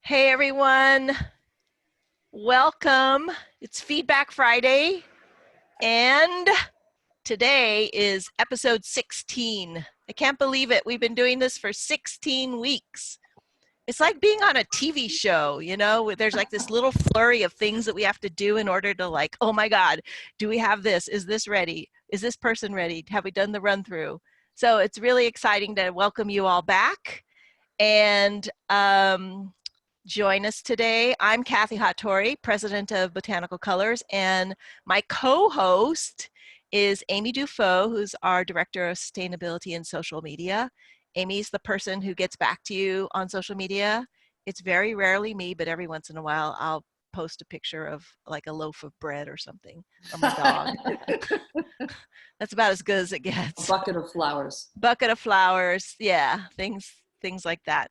Hey everyone, welcome. It's Feedback Friday, and today is episode 16. I can't believe it. We've been doing this for 16 weeks. It's like being on a TV show, you know, there's like this little flurry of things that we have to do in order to oh my God, do we have this? Is this ready? Is this person ready? Have we done the run through? So it's really exciting to welcome you all back. And join us today. I'm Kathy Hattori, president of Botanical Colors, and my co-host is Amy Dufault, who's our director of sustainability and social media. Amy's the person who gets back to you on social media. It's very rarely me, but every once in a while I'll post a picture of like a loaf of bread or something, or my dog. That's about as good as it gets. A bucket of flowers. Bucket of flowers, yeah, things like that.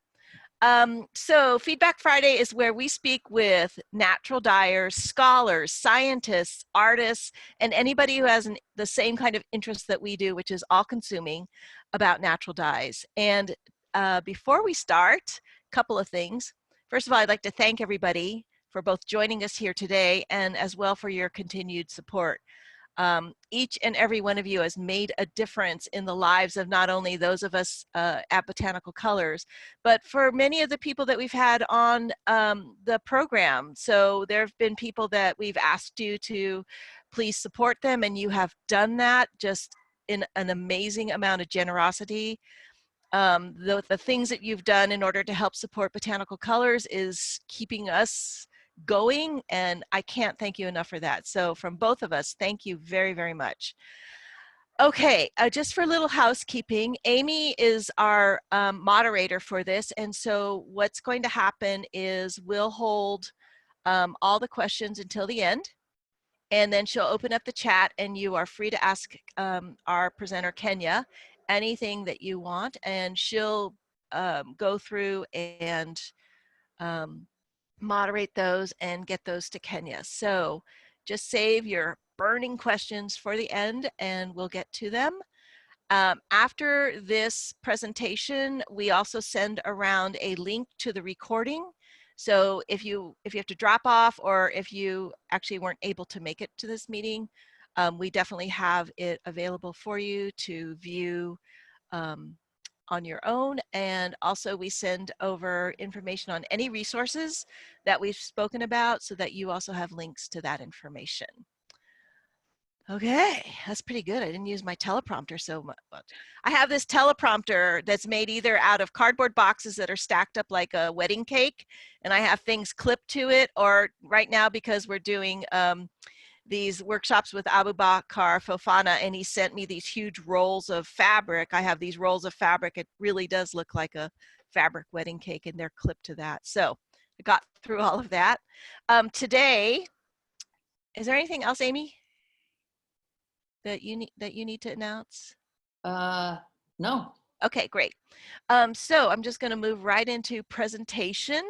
So Feedback Friday is where we speak with natural dyers, scholars, scientists, artists, and anybody who has the same kind of interest that we do, which is all-consuming, about natural dyes. And before we start, a couple of things. First of all, I'd like to thank everybody for both joining us here today and as well for your continued support. Each and every one of you has made a difference in the lives of not only those of us at Botanical Colors, but for many of the people that we've had on the program. So there have been people that we've asked you to please support them, and you have done that just in an amazing amount of generosity. The things that you've done in order to help support Botanical Colors is keeping us going, and I can't thank you enough for that. So from both of us, thank you very, very much. Okay, just for a little housekeeping, Amy is our moderator for this, and so what's going to happen is we'll hold all the questions until the end, and then she'll open up the chat, and you are free to ask our presenter, Kenya, anything that you want, and she'll go through and moderate those and get those to Kenya. So just save your burning questions for the end and we'll get to them. After this presentation, we also send around a link to the recording. So if you have to drop off, or if you actually weren't able to make it to this meeting, we definitely have it available for you to view on your own. And also we send over information on any resources that we've spoken about so that you also have links to that information. Okay, that's pretty good. I didn't use my teleprompter so much. I have this teleprompter that's made either out of cardboard boxes that are stacked up like a wedding cake, and I have things clipped to it, or right now because we're doing these workshops with Abu Bakr Fofana, and he sent me these huge rolls of fabric. I have these rolls of fabric. It really does look like a fabric wedding cake, and they're clipped to that. So I got through all of that. Today, is there anything else, Amy, that you need to announce? No. Okay, great. So I'm just going to move right into presentation.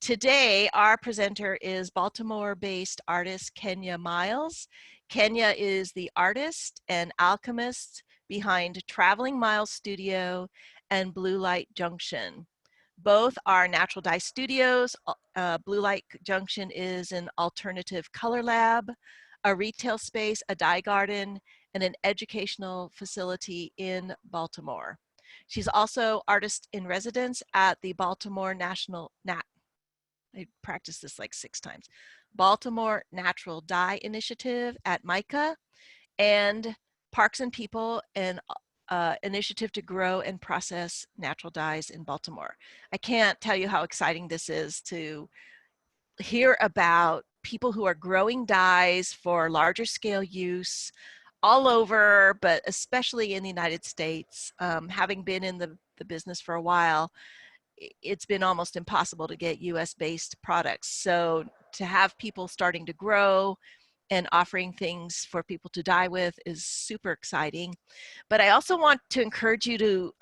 Today, our presenter is Baltimore-based artist Kenya Miles. Kenya is the artist and alchemist behind Traveling Miles Studio and Blue Light Junction. Both are natural dye studios. Blue Light Junction is an alternative color lab, a retail space, a dye garden, and an educational facility in Baltimore. She's also artist in residence at the Baltimore I practiced this like 6 times. Baltimore Natural Dye Initiative at MICA, and Parks and People, an initiative to grow and process natural dyes in Baltimore. I can't tell you how exciting this is to hear about people who are growing dyes for larger scale use all over, but especially in the United States. Having been in the business for a while, it's been almost impossible to get US-based products. So to have people starting to grow and offering things for people to dye with is super exciting. But I also want to encourage you to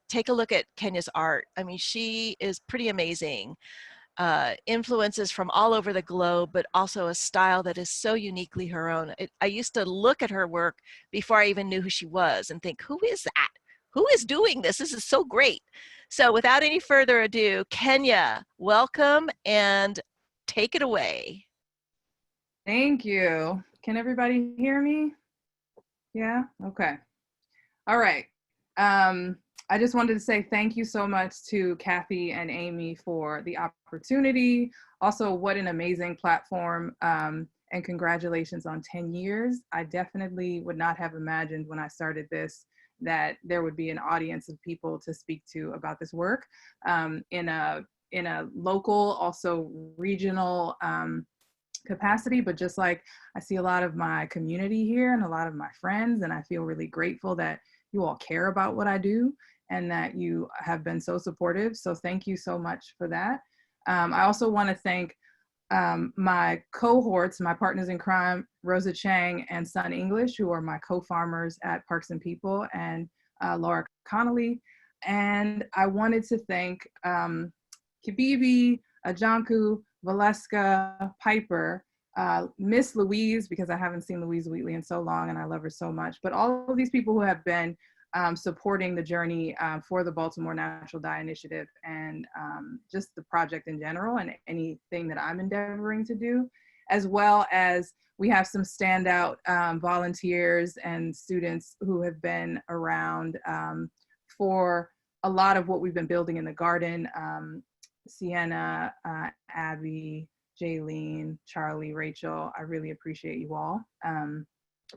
take a look at Kenya's art. I mean, she is pretty amazing. Influences from all over the globe, but also a style that is so uniquely her own. I used to look at her work before I even knew who she was and think, who is that? who is doing this? This is so great. So without any further ado, Kenya, welcome and take it away. Thank you. Can everybody hear me? Yeah? Okay. All right. I just wanted to say thank you so much to Kathy and Amy for the opportunity. Also, what an amazing platform, and congratulations on 10 years. I definitely would not have imagined when I started this that there would be an audience of people to speak to about this work, in a local, also regional capacity. But just like I see a lot of my community here and a lot of my friends, and I feel really grateful that you all care about what I do and that you have been so supportive. So thank you so much for that. I also want to thank my cohorts, my partners in crime, Rosa Chang and Sun English, who are my co-farmers at Parks and People, and Laura Connolly. And I wanted to thank Kibibi, Ajanku, Valeska, Piper, Miss Louise, because I haven't seen Louise Wheatley in so long and I love her so much, but all of these people who have been supporting the journey for the Baltimore Natural Dye Initiative, and just the project in general and anything that I'm endeavoring to do, as well as we have some standout volunteers and students who have been around for a lot of what we've been building in the garden. Sienna, Abby, Jaylene, Charlie, Rachel, I really appreciate you all.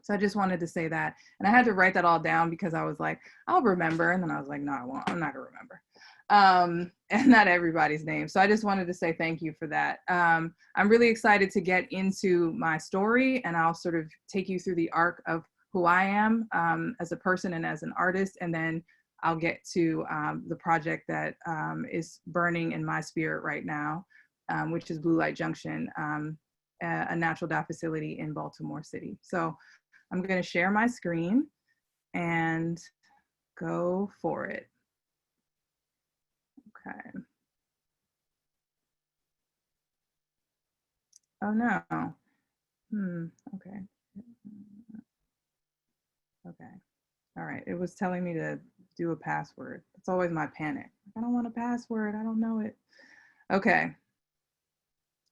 So I just wanted to say that. And I had to write that all down because I was like, I'll remember. And then I was like, no, I won't. I'm not going to remember. And not everybody's name. So I just wanted to say thank you for that. I'm really excited to get into my story, and I'll sort of take you through the arc of who I am as a person and as an artist. And then I'll get to the project that is burning in my spirit right now, which is Blue Light Junction, a natural dye facility in Baltimore City. So I'm going to share my screen and go for it. Okay. Oh no. Okay. Okay. All right. It was telling me to do a password. It's always my panic. I don't want a password. I don't know it. Okay.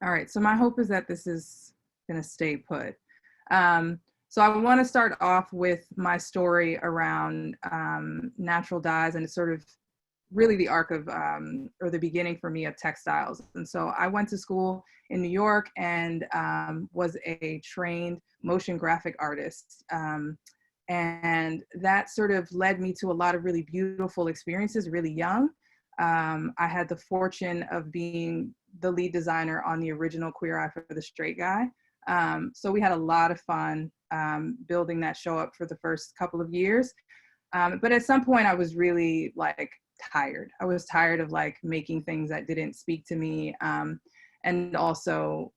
All right. So my hope is that this is going to stay put. So I want to start off with my story around natural dyes, and it's sort of really the arc of, or the beginning for me of textiles. And so I went to school in New York and was a trained motion graphic artist. And that sort of led me to a lot of really beautiful experiences really young. I had the fortune of being the lead designer on the original Queer Eye for the Straight Guy. So we had a lot of fun building that show up for the first couple of years. But at some point I was really like tired. I was tired of like making things that didn't speak to me. And also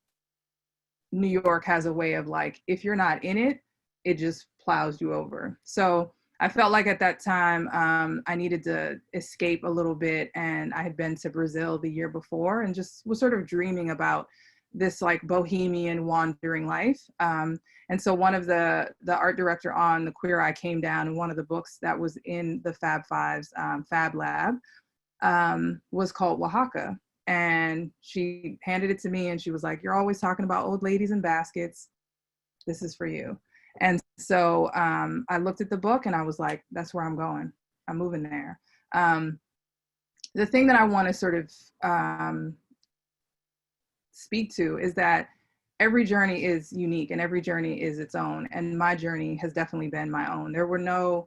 New York has a way of like, if you're not in it, it just plows you over. So I felt like at that time I needed to escape a little bit, and I had been to Brazil the year before and just was sort of dreaming about this like bohemian wandering life. And so one of the art director on the Queer Eye came down, and one of the books that was in the Fab Five's Fab Lab was called Oaxaca. And she handed it to me and she was like, "You're always talking about old ladies in baskets. This is for you." And so I looked at the book and I was like, that's where I'm going. I'm moving there. The thing that I want to sort of speak to is that every journey is unique and every journey is its own. And my journey has definitely been my own. There were no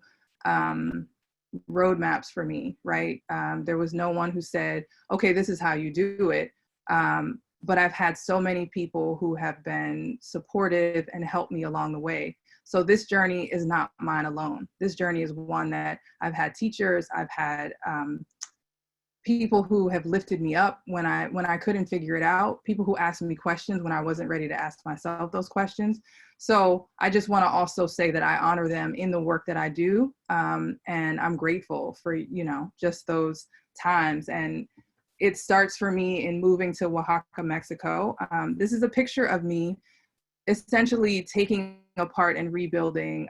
roadmaps for me, right? There was no one who said, okay, this is how you do it. But I've had so many people who have been supportive and helped me along the way. So this journey is not mine alone. This journey is one that I've had teachers, I've had people who have lifted me up when I couldn't figure it out, people who asked me questions when I wasn't ready to ask myself those questions. So I just want to also say that I honor them in the work that I do. And I'm grateful for, you know, just those times. And it starts for me in moving to Oaxaca, Mexico. This is a picture of me essentially taking apart and rebuilding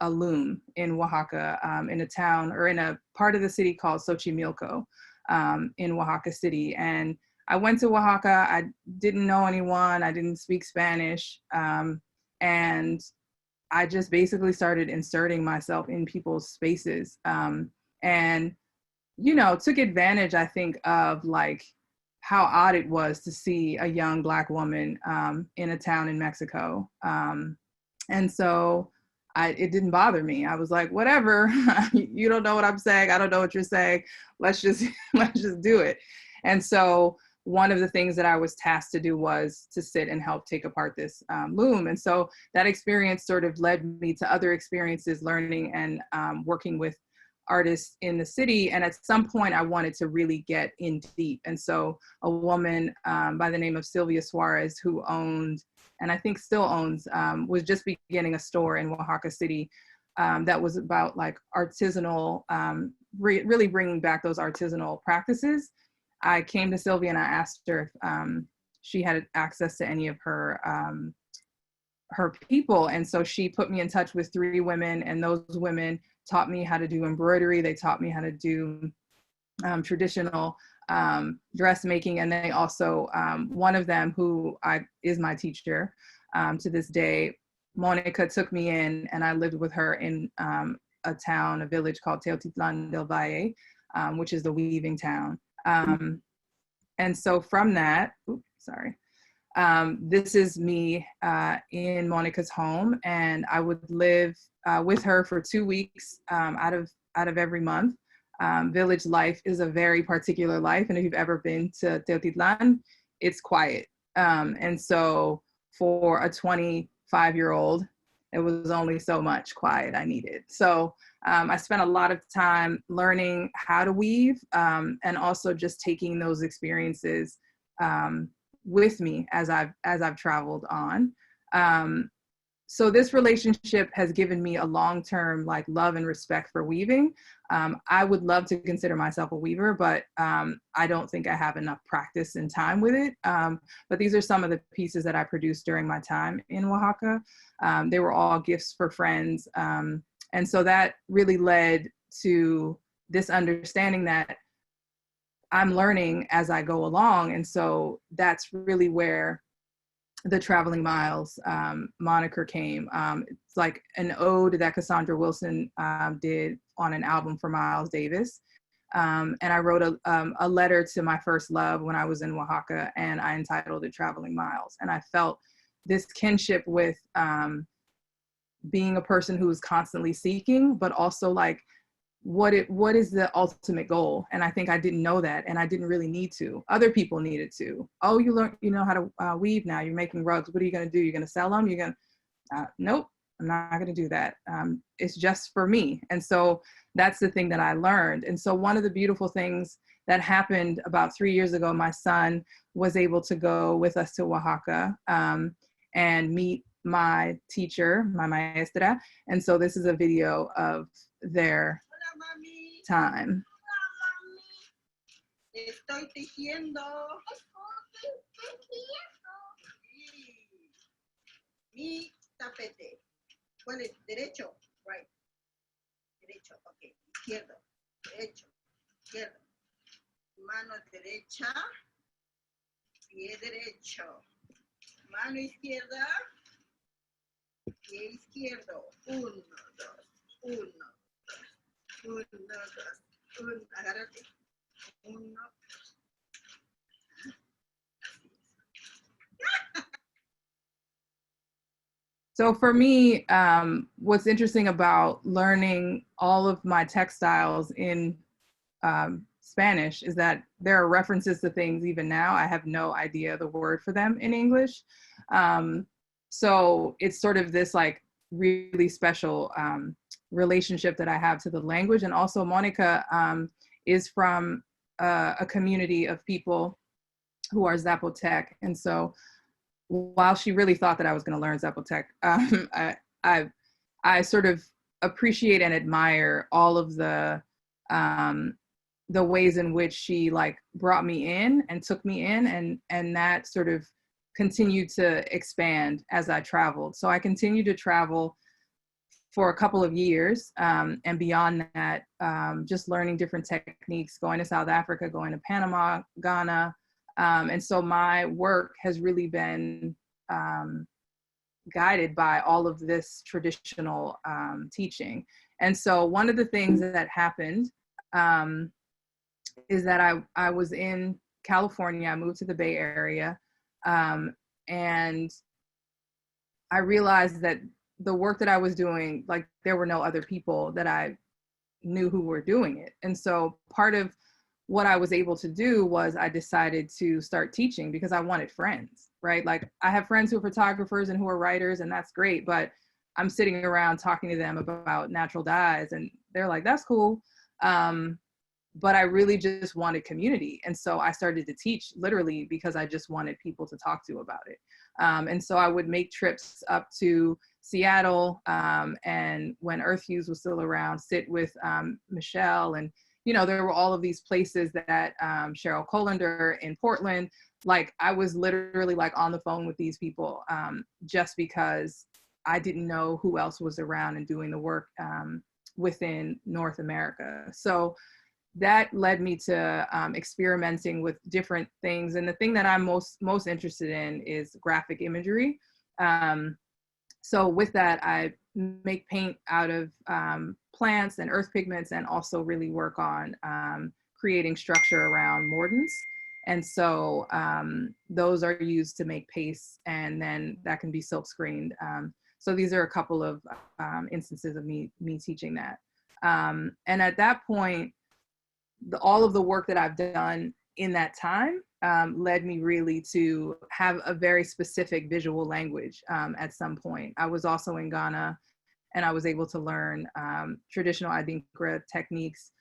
a loom in Oaxaca, in a town or in a part of the city called Xochimilco, in Oaxaca City. And I went to Oaxaca. I didn't know anyone. I didn't speak Spanish. And I just basically started inserting myself in people's spaces. And, you know, took advantage, I think, of like how odd it was to see a young Black woman in a town in Mexico. And so it didn't bother me. I was like, whatever, you don't know what I'm saying. I don't know what you're saying. Let's just do it. And so one of the things that I was tasked to do was to sit and help take apart this loom. And so that experience sort of led me to other experiences, learning and working with artists in the city. And at some point I wanted to really get in deep. And so a woman by the name of Sylvia Suarez, who owned, and I think still owns, was just beginning a store in Oaxaca City that was about like artisanal, really bringing back those artisanal practices. I came to Sylvia and I asked her if she had access to any of her people. And so she put me in touch with 3 women, and those women taught me how to do embroidery. They taught me how to do traditional dressmaking. And they also, one of them who is my teacher to this day, Monica, took me in and I lived with her in a village called Teotitlan del Valle, which is the weaving town. And so from that, this is me in Monica's home, and I would live with her for 2 weeks out of every month. Village life is a very particular life, and if you've ever been to Teotitlan, it's quiet. And so for a 25-year-old, it was only so much quiet I needed. So I spent a lot of time learning how to weave, and also just taking those experiences with me as I've traveled on. So this relationship has given me a long-term like love and respect for weaving. I would love to consider myself a weaver, but I don't think I have enough practice and time with it. But these are some of the pieces that I produced during my time in Oaxaca. They were all gifts for friends. And so that really led to this understanding that I'm learning as I go along. And so that's really where the Traveling Miles moniker came. It's like an ode that Cassandra Wilson did on an album for Miles Davis. And I wrote a letter to my first love when I was in Oaxaca, and I entitled it Traveling Miles. And I felt this kinship with being a person who is constantly seeking, but also like, what is the ultimate goal? And I think I didn't know that, and I didn't really need to. Other people needed to. Oh, you know how to weave now. You're making rugs. What are you going to do? You're going to sell them? You're going to, nope, I'm not going to do that. It's just for me. And so that's the thing that I learned. And so one of the beautiful things that happened about 3 years ago, my son was able to go with us to Oaxaca and meet my teacher, my maestra. And so this is a video of their time. Estoy tejiendo. Mi tapete. ¿Cuál es? Derecho. Right. Derecho. Okay. Izquierdo. Derecho. Izquierdo. Mano derecha. Pie derecho. Mano izquierda. Pie izquierdo. 1, 2. 1, 2. 1, 2. Agárrate. 1. So for me, what's interesting about learning all of my textiles in Spanish is that there are references to things even now. I have no idea the word for them in English. So it's sort of this like really special relationship that I have to the language. And also Monica is from a community of people who are Zapotec. And so while she really thought that I was going to learn Zapotec, I sort of appreciate and admire all of the ways in which she like brought me in and took me in, and that sort of continued to expand as I traveled. So I continued to travel for a couple of years. And beyond that, just learning different techniques, going to South Africa, going to Panama, Ghana. And so my work has really been guided by all of this traditional teaching. And so one of the things that happened is that I was in California. I moved to the Bay Area, and I realized that the work that I was doing, like, there were no other people that I knew who were doing it. And so part of what I was able to do was I decided to start teaching because I wanted friends, right? Like, I have friends who are photographers and who are writers, and that's great, but I'm sitting around talking to them about natural dyes, and they're like, that's cool. But I really just wanted community. And so I started to teach literally because I just wanted people to talk to about it. And so I would make trips up to Seattle, and when Earth Fuse was still around, sit with Michelle. And, you know, there were all of these places that Cheryl Colander in Portland, like, I was literally like on the phone with these people just because I didn't know who else was around and doing the work within North America. So that led me to experimenting with different things. And the thing that I'm most interested in is graphic imagery. So with that, I make paint out of plants and earth pigments, and also really work on creating structure around mordants. And so those are used to make paste, and then that can be silk screened. So these are a couple of instances of me teaching that. And at that point, all of the work that I've done in that time led me really to have a very specific visual language at some point. I was also in Ghana, and I was able to learn traditional Adinkra techniques.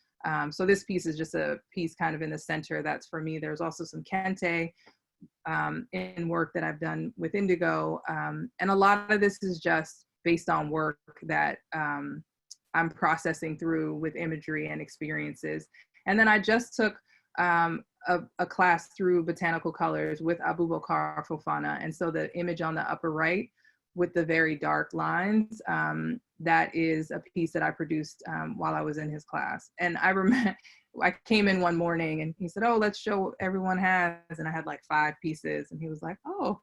So this piece is just a piece kind of in the center that's for me. There's also some Kente in work that I've done with indigo. And a lot of this is just based on work that I'm processing through with imagery and experiences. And then I just took a class through botanical colors with Abubakar Fofana. And so the image on the upper right with the very dark lines, that is a piece that I produced while I was in his class. And I remember I came in one morning and he said, oh, let's show everyone has. And I had like 5 pieces. And he was like, oh,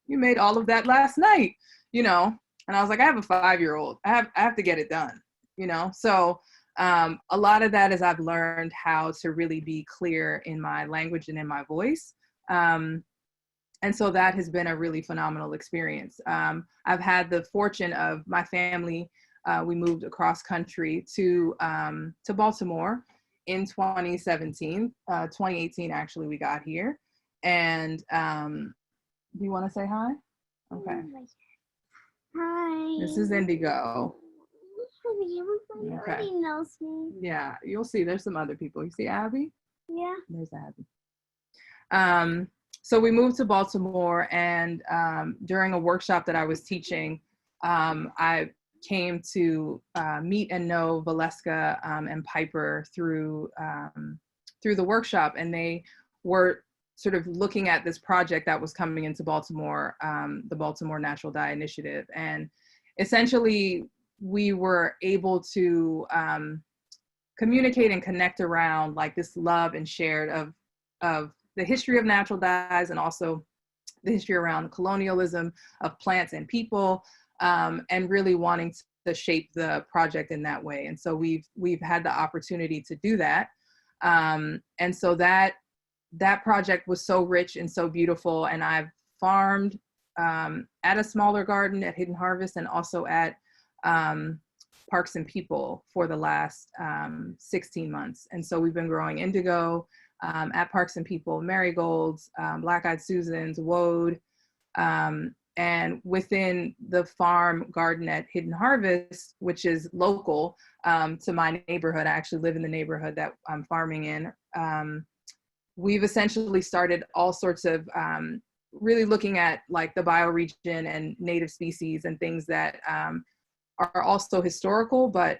you made all of that last night, you know? And I was like, I have a 5-year-old. I have to get it done, you know? So a lot of that is I've learned how to really be clear in my language and in my voice. And so that has been a really phenomenal experience. I've had the fortune of my family, we moved across country to Baltimore in 2017, 2018 actually we got here. And do you want to say hi? Okay. Hi. This is Indigo. Everybody already knows me. Yeah, you'll see there's some other people. You see Abby? Yeah. There's Abby. So we moved to Baltimore, and during a workshop that I was teaching, I came to meet and know Valeska and Piper through the workshop, and they were sort of looking at this project that was coming into Baltimore, the Baltimore Natural Dye Initiative. And essentially, we were able to communicate and connect around like this love and shared of the history of natural dyes, and also the history around colonialism of plants and people, and really wanting to shape the project in that way. And so we've had the opportunity to do that. And so that project was so rich and so beautiful. And I've farmed at a smaller garden at Hidden Harvest, and also at Parks and People for the last 16 months. And so we've been growing indigo at Parks and People, marigolds, black-eyed Susans, woad, and within the farm garden at Hidden Harvest, which is local to my neighborhood. I actually live in the neighborhood that I'm farming in. We've essentially started all sorts of really looking at like the bioregion and native species and things that are also historical, but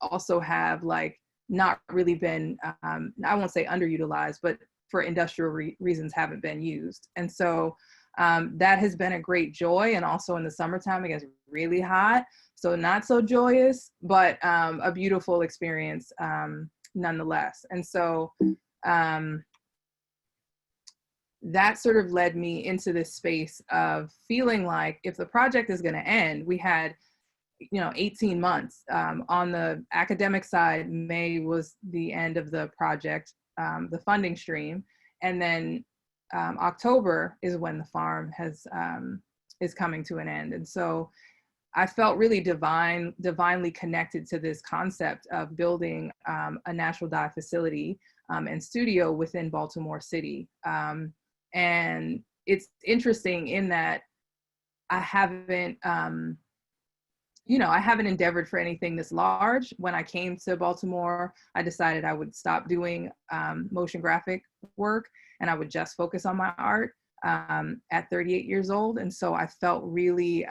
also have like not really been, I won't say underutilized, but for industrial reasons haven't been used. And so That has been a great joy. And also in the summertime, it gets really hot. So not so joyous, but a beautiful experience nonetheless. And so that sort of led me into this space of feeling like if the project is going to end, we had 18 months. On the academic side, May was the end of the project, the funding stream. And then October is when the farm is coming to an end. And so I felt really divinely connected to this concept of building a natural dye facility and studio within Baltimore City. And it's interesting in that I haven't endeavored for anything this large. When I came to Baltimore, I decided I would stop doing motion graphic work and I would just focus on my art at 38 years old. And so I felt really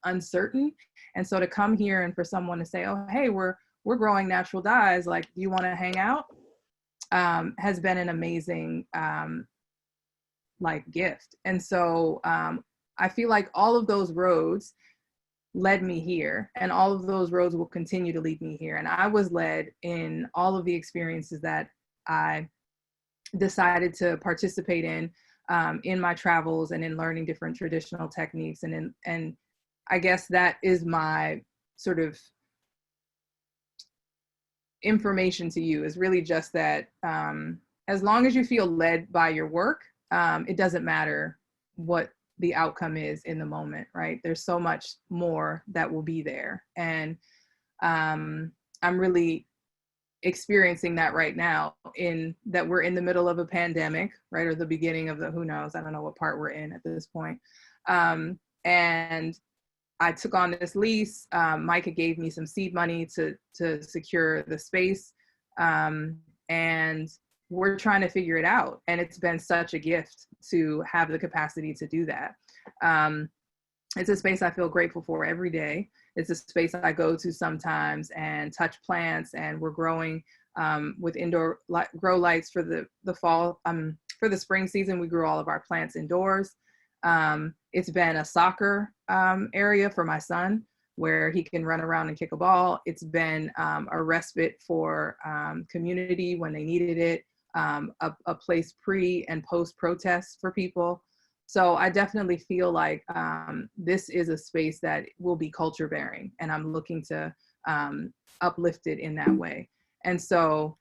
uncertain. And so to come here and for someone to say, oh, hey, we're growing natural dyes, like, do you want to hang out? Has been an amazing gift. And so I feel like all of those roads led me here, and all of those roads will continue to lead me here. And I was led in all of the experiences that I decided to participate in my travels and in learning different traditional techniques. And I guess that is my sort of information to you, is really just that as long as you feel led by your work, it doesn't matter what the outcome is in the moment, right? There's so much more that will be there. And I'm really experiencing that right now, in that we're in the middle of a pandemic, right? Or the beginning of who knows, I don't know what part we're in at this point. And I took on this lease. MICA gave me some seed money to secure the space. And we're trying to figure it out. And it's been such a gift to have the capacity to do that. It's a space I feel grateful for every day. It's a space I go to sometimes and touch plants, and we're growing with indoor grow lights for the fall. For the spring season, we grew all of our plants indoors. It's been a soccer area for my son, where he can run around and kick a ball. It's been a respite for community when they needed it, a place pre and post protest for people. So I definitely feel like this is a space that will be culture bearing, and I'm looking to uplift it in that way. And so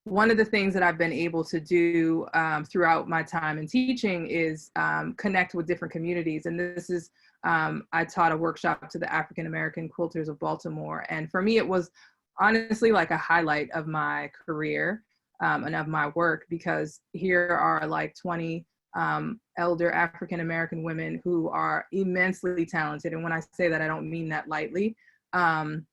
one of the things that I've been able to do throughout my time in teaching is connect with different communities. And this is, I taught a workshop to the African American quilters of Baltimore. And for me, it was honestly like a highlight of my career and of my work, because here are like 20 elder African American women who are immensely talented. And when I say that, I don't mean that lightly. And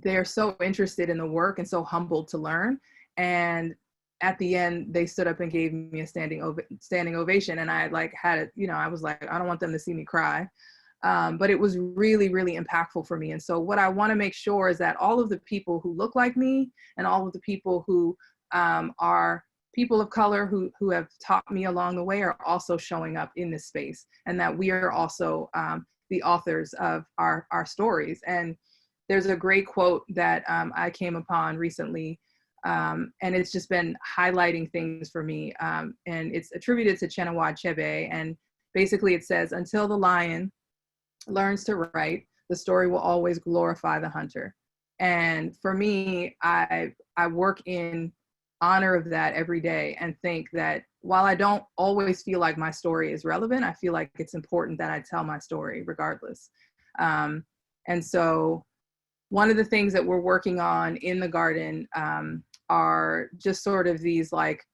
they're so interested in the work and so humbled to learn. And at the end, they stood up and gave me a standing ovation. And I I was like, I don't want them to see me cry. But it was really, really impactful for me. And so what I want to make sure is that all of the people who look like me and all of the people who are people of color who have taught me along the way are also showing up in this space, and that we are also the authors of our stories. And there's a great quote that I came upon recently, and it's just been highlighting things for me. And it's attributed to Chinua Achebe. And basically it says, until the lion learns to write, the story will always glorify the hunter. And for me, I work in honor of that every day, and think that while I don't always feel like my story is relevant, I feel like it's important that I tell my story regardless. And so one of the things that we're working on in the garden are just sort of these like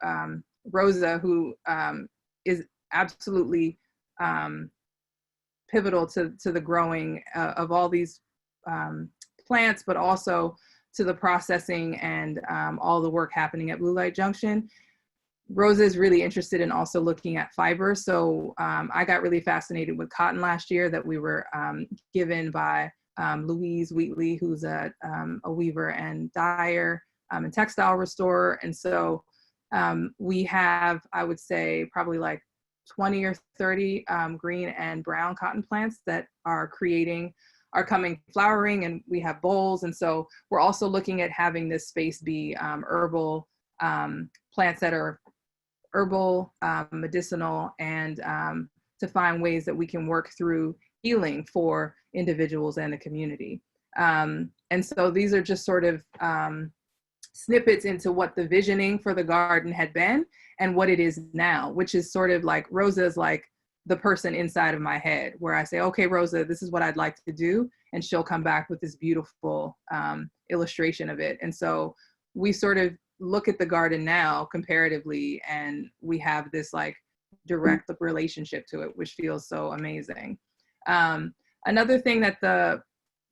Rosa, who is absolutely pivotal to the growing of all these plants, but also to the processing and all the work happening at Blue Light Junction. Rosa is really interested in also looking at fiber. So I got really fascinated with cotton last year that we were given by Louise Wheatley, who's a weaver and dyer and textile restorer. And so We have, I would say, probably like 20 or 30 green and brown cotton plants that are coming flowering, and we have bowls. And so we're also looking at having this space be herbal plants that are herbal, medicinal, and to find ways that we can work through healing for individuals and the community. And so these are just sort of snippets into what the visioning for the garden had been and what it is now, which is sort of like Rosa's like the person inside of my head, where I say, okay, Rosa, this is what I'd like to do. And she'll come back with this beautiful illustration of it. And so we sort of look at the garden now comparatively, and we have this like direct relationship to it, which feels so amazing. Another thing that the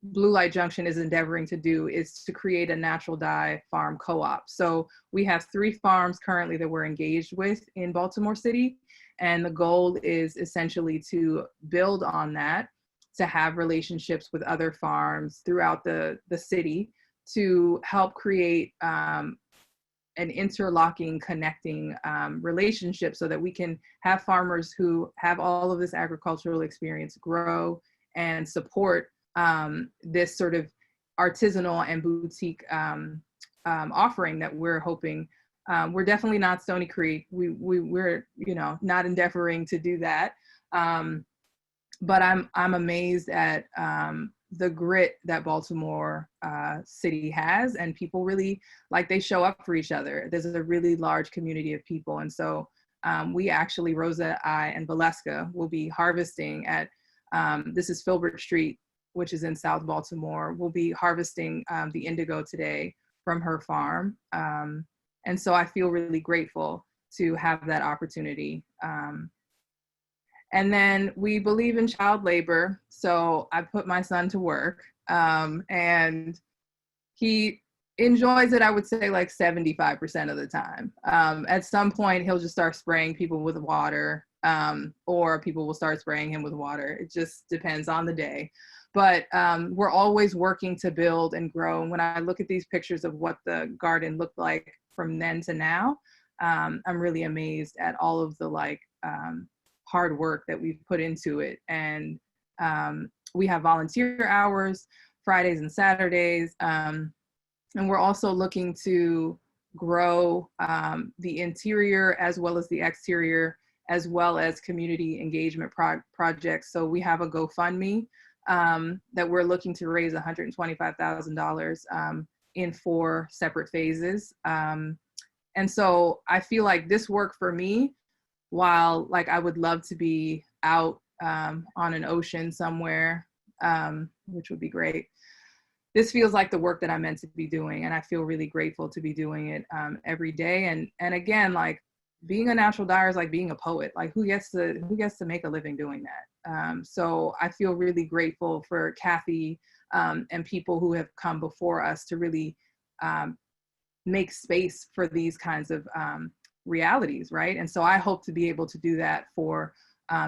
Blue Light Junction is endeavoring to do is to create a natural dye farm co-op. So we have 3 farms currently that we're engaged with in Baltimore City. And the goal is essentially to build on that, to have relationships with other farms throughout the city to help create an interlocking, connecting relationship so that we can have farmers who have all of this agricultural experience grow and support this sort of artisanal and boutique offering that we're hoping. We're definitely not Stony Creek. We're not endeavoring to do that. But I'm amazed at the grit that Baltimore City has, and people really they show up for each other. There's a really large community of people, and so we actually, Rosa, I, and Valeska will be harvesting at this is Filbert Street, which is in South Baltimore. We'll be harvesting the indigo today from her farm. And so I feel really grateful to have that opportunity. And then we believe in child labor. So I put my son to work, and he enjoys it, I would say like 75% of the time. At some point, he'll just start spraying people with water, or people will start spraying him with water. It just depends on the day. But we're always working to build and grow. And when I look at these pictures of what the garden looked like from then to now, I'm really amazed at all of the hard work that we've put into it. And we have volunteer hours, Fridays and Saturdays. And we're also looking to grow the interior as well as the exterior, as well as community engagement projects. So we have a GoFundMe that we're looking to raise $125,000 in 4 separate phases. And so I feel like this work for me, while I would love to be out on an ocean somewhere, which would be great, this feels like the work that I'm meant to be doing. And I feel really grateful to be doing it every day. And again, being a natural dyer is like being a poet. Who gets to make a living doing that? So I feel really grateful for Kathy and people who have come before us to really make space for these kinds of realities, right? And so I hope to be able to do that for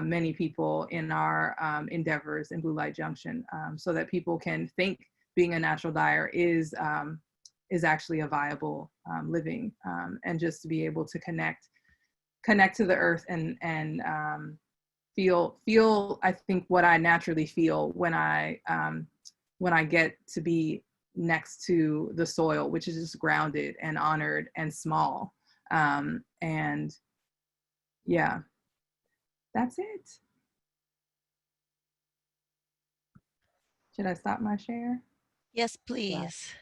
many people in our endeavors in Blue Light Junction, so that people can think being a natural dyer is actually a viable living, and just to be able to connect to the earth and feel I think what I naturally feel when I get to be next to the soil, which is just grounded and honored and small. And yeah, that's it. Should I stop my share? Yes, please.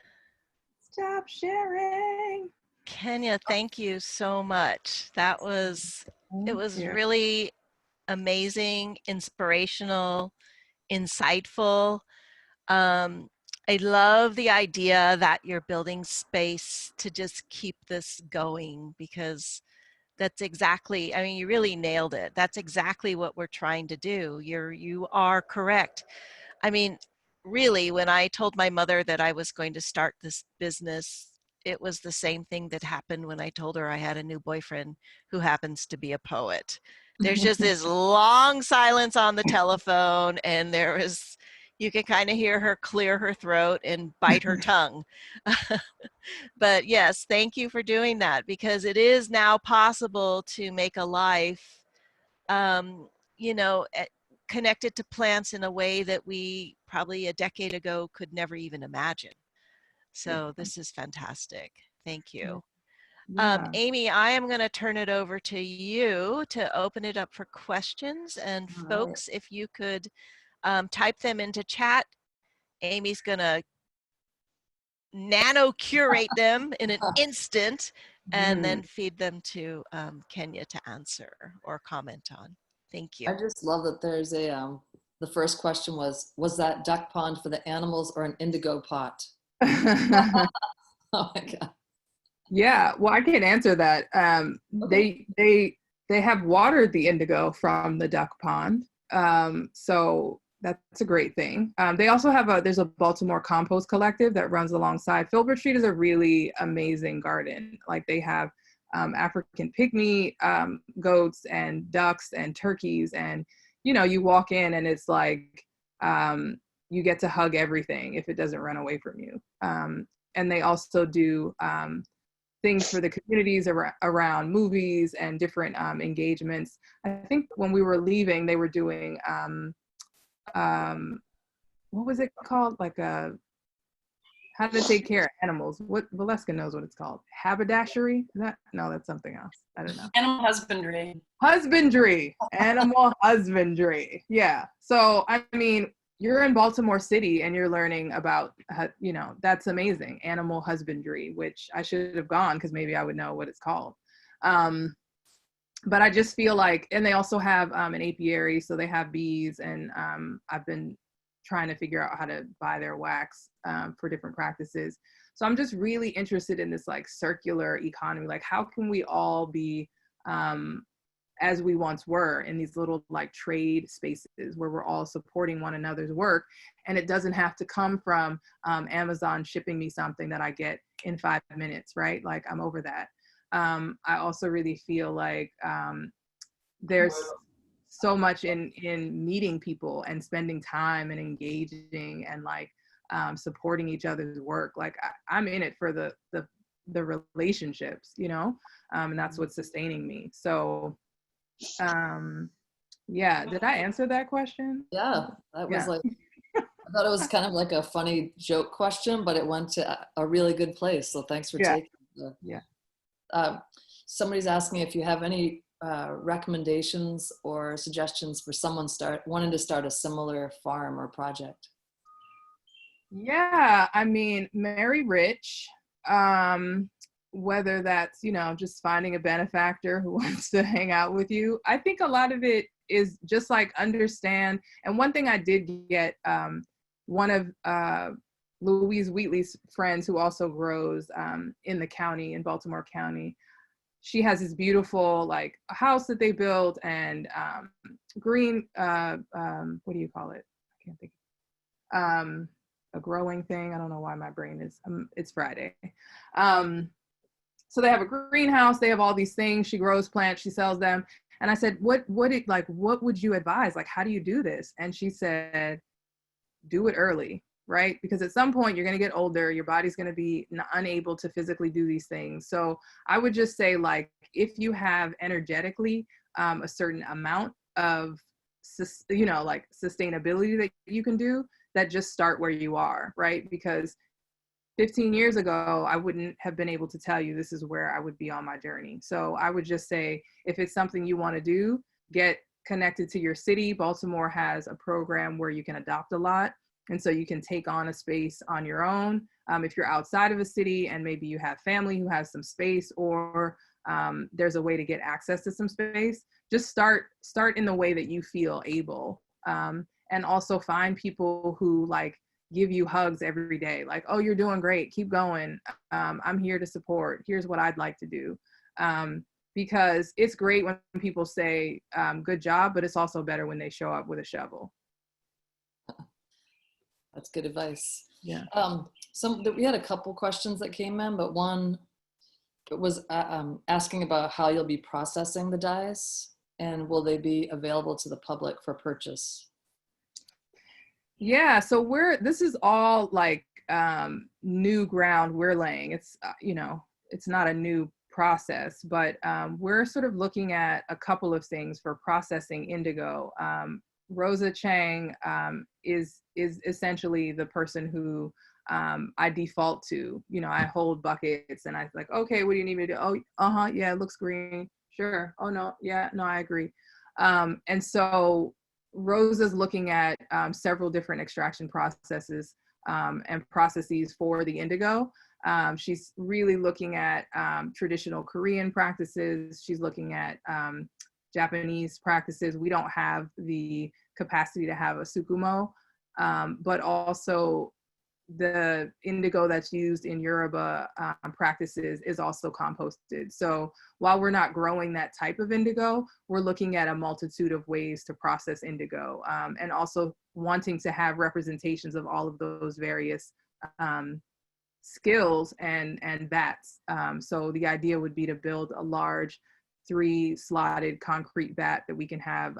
Stop sharing. Kenya, thank you so much. It was really amazing, inspirational, insightful. I love the idea that you're building space to just keep this going, because that's exactly, I mean, you really nailed it. That's exactly what we're trying to do. You are correct. I mean, really, when I told my mother that I was going to start this business, it was the same thing that happened when I told her I had a new boyfriend who happens to be a poet. There's just this long silence on the telephone, and there was, You can kind of hear her clear her throat and bite her tongue. But yes, thank you for doing that, because it is now possible to make a life, you know, connected to plants in a way that we probably a decade ago could never even imagine. So this is fantastic. Thank you. Yeah. Amy, I am going to turn it over to you to open it up for questions. And All right. folks, if you could type them into chat, Amy's going to nano curate them in an instant and then feed them to Kenya to answer or comment on. Thank you. I just love that there's a, the first question was that duck pond for the animals or an indigo pot? Oh my God. Yeah, well, I can't answer that. Okay. They have watered the indigo from the duck pond, so that's a great thing. They also have there's a Baltimore compost collective that runs alongside. Filbert Street is a really amazing garden. Like they have African pygmy goats and ducks and turkeys, and you know, you walk in and it's like you get to hug everything if it doesn't run away from you. And they also do things for the communities around movies and different engagements. I think when we were leaving, they were doing, what was it called? Like how to take care of animals. What, Valeska knows what it's called. Haberdashery? Is that? No, that's something else. I don't know. Animal husbandry. Husbandry, animal husbandry. Yeah. So, I mean, you're in Baltimore City and you're learning about, you know, that's amazing. Animal husbandry, which I should have gone because maybe I would know what it's called. But I just feel like, and they also have an apiary, so they have bees, and I've been trying to figure out how to buy their wax for different practices. So I'm just really interested in this like circular economy. Like how can we all be as we once were in these little like trade spaces where we're all supporting one another's work, and it doesn't have to come from Amazon shipping me something that I get in 5 minutes, right? Like I'm over that. I also really feel like there's so much in meeting people and spending time and engaging and like supporting each other's work. Like I'm in it for the relationships, you know, and that's what's sustaining me. So yeah, did I answer that question? Yeah, that was like, I thought it was kind of like a funny joke question, but it went to a really good place. So thanks for taking the, somebody's asking if you have any recommendations or suggestions for someone wanting to start a similar farm or project. Yeah, I mean, marry rich, whether that's, you know, just finding a benefactor who wants to hang out with you. I think a lot of it is just like understand. And one thing I did get, one of Louise Wheatley's friends who also grows in the county, in Baltimore County, she has this beautiful like house that they built and green, what do you call it? I can't think. A growing thing. I don't know why my brain is, it's Friday. So they have a greenhouse, they have all these things, she grows plants, she sells them. And I said, what would you advise? Like, how do you do this? And she said, do it early, right? Because at some point you're going to get older, your body's going to be unable to physically do these things. So I would just say, like, if you have energetically a certain amount of, you know, like sustainability that you can do, that just start where you are, right? Because 15 years ago, I wouldn't have been able to tell you this is where I would be on my journey. So I would just say, if it's something you want to do, get connected to your city. Baltimore has a program where you can adopt a lot. And so you can take on a space on your own. If you're outside of a city and maybe you have family who has some space, or there's a way to get access to some space, just start in the way that you feel able. And also find people who like give you hugs every day. Like, oh, you're doing great. Keep going. I'm here to support. Here's what I'd like to do. Because it's great when people say, good job, but it's also better when they show up with a shovel. That's good advice. Yeah. We had a couple questions that came in, but one was asking about how you'll be processing the dyes and will they be available to the public for purchase? Yeah, so this is all like new ground we're laying. It's you know, it's not a new process, but we're sort of looking at a couple of things for processing indigo. Rosa Chang is essentially the person who I default to. You know, I hold buckets and I like, okay, what do you need me to do? Oh, yeah, it looks green. Sure. Oh no, yeah, no, I agree. And so Rosa's looking at several different extraction processes and processes for the indigo. She's really looking at traditional Korean practices. She's looking at Japanese practices. We don't have the capacity to have a tsukumo, but also the indigo that's used in Yoruba practices is also composted. So while we're not growing that type of indigo, we're looking at a multitude of ways to process indigo, and also wanting to have representations of all of those various skills and vats. So the idea would be to build a large 3-slotted concrete vat that we can have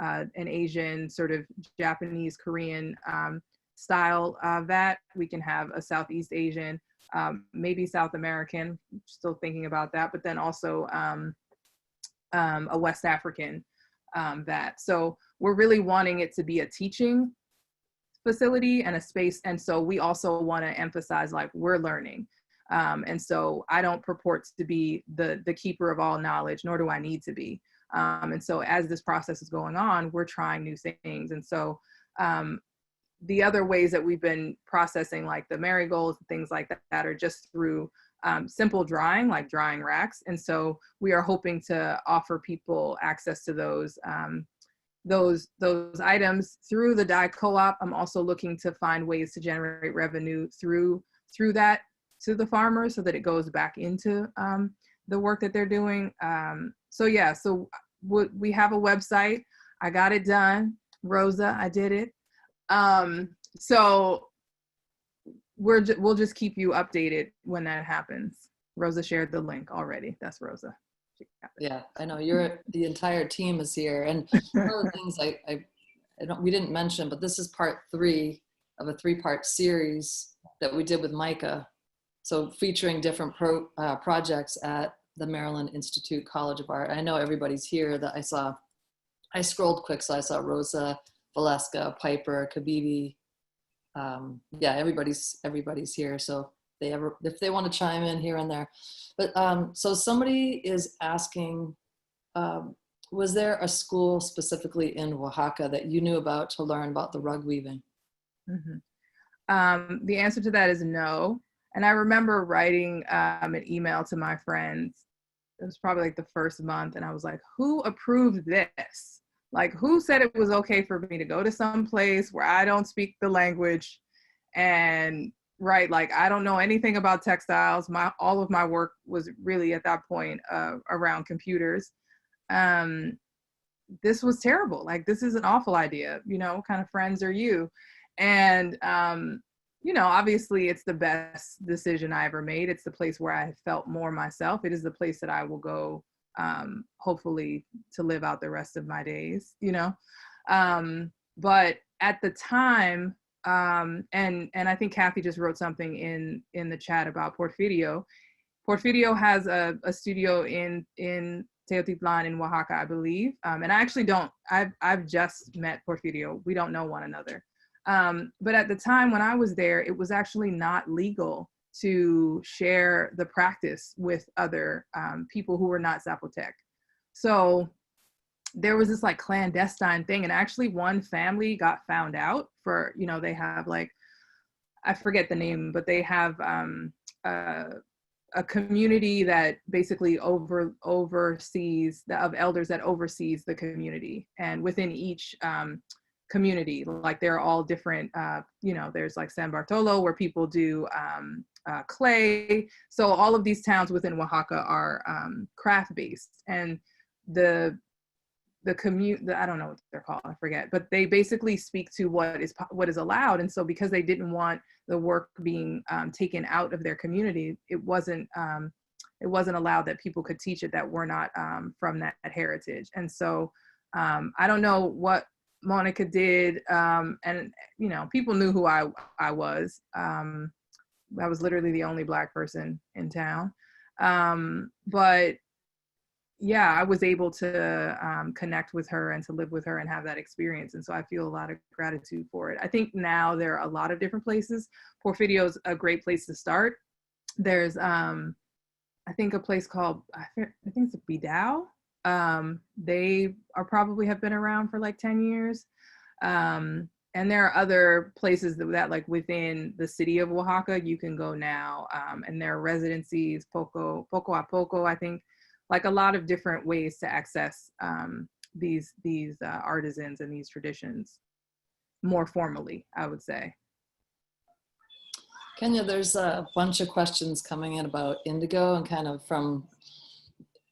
an Asian, sort of Japanese, Korean style vat. We can have a Southeast Asian, maybe South American, still thinking about that, but then also a West African vat. So we're really wanting it to be a teaching facility and a space. And so we also want to emphasize like we're learning. And so I don't purport to be the keeper of all knowledge, nor do I need to be. And so as this process is going on, we're trying new things. And so the other ways that we've been processing, like the marigolds and things like that, are just through simple drying, like drying racks. And so we are hoping to offer people access to those items through the dye co-op. I'm also looking to find ways to generate revenue through that to the farmers so that it goes back into the work that they're doing. So yeah, so we have a website. I got it done. Rosa, I did it. So we'll just keep you updated when that happens. Rosa shared the link already. That's Rosa. Yeah, I know the entire team is here. And one of the things we didn't mention, but this is part 3 of a 3-part series that we did with MICA. So featuring different projects at the Maryland Institute College of Art. I know everybody's here that I scrolled quick, so I saw Rosa, Valeska, Piper, Kabibi. Yeah, everybody's here. So if they want to chime in here and there. But so somebody is asking, was there a school specifically in Oaxaca that you knew about to learn about the rug weaving? Mm-hmm. The answer to that is no. And I remember writing an email to my friends. It was probably like the first month. And I was like, who approved this? Like, who said it was okay for me to go to some place where I don't speak the language and right, like I don't know anything about textiles. All of my work was really at that point around computers. This was terrible. Like, this is an awful idea. You know, what kind of friends are you? And you know, obviously it's the best decision I ever made. It's the place where I felt more myself. It is the place that I will go, hopefully, to live out the rest of my days, you know? But at the time, and I think Kathy just wrote something in the chat about Porfirio. Porfirio has a studio in Teotitlan in Oaxaca, I believe. And I actually I've just met Porfirio. We don't know one another. But at the time when I was there, it was actually not legal to share the practice with other people who were not Zapotec. So there was this like clandestine thing, and actually one family got found out for, you know, they have like, I forget the name, but they have a community that basically oversees of elders that oversees the community, and within each community, like they're all different, you know, there's like San Bartolo where people do clay. So all of these towns within Oaxaca are craft based, and the I don't know what they're called, I forget, but they basically speak to what is allowed. And so because they didn't want the work being taken out of their community, it wasn't allowed that people could teach it that were not from that heritage. And so I don't know what Monica did, and you know, people knew who I was. I was literally the only Black person in town, but yeah, I was able to connect with her and to live with her and have that experience. And so I feel a lot of gratitude for it. I think now there are a lot of different places. Porfidio's a great place to start. There's, I think, a place called, I think it's Bidao. They are probably have been around for like 10 years. And there are other places that like within the city of Oaxaca, you can go now. And there are residencies, poco a poco, I think, like a lot of different ways to access these artisans and these traditions more formally, I would say. Kenya, there's a bunch of questions coming in about indigo and kind of from,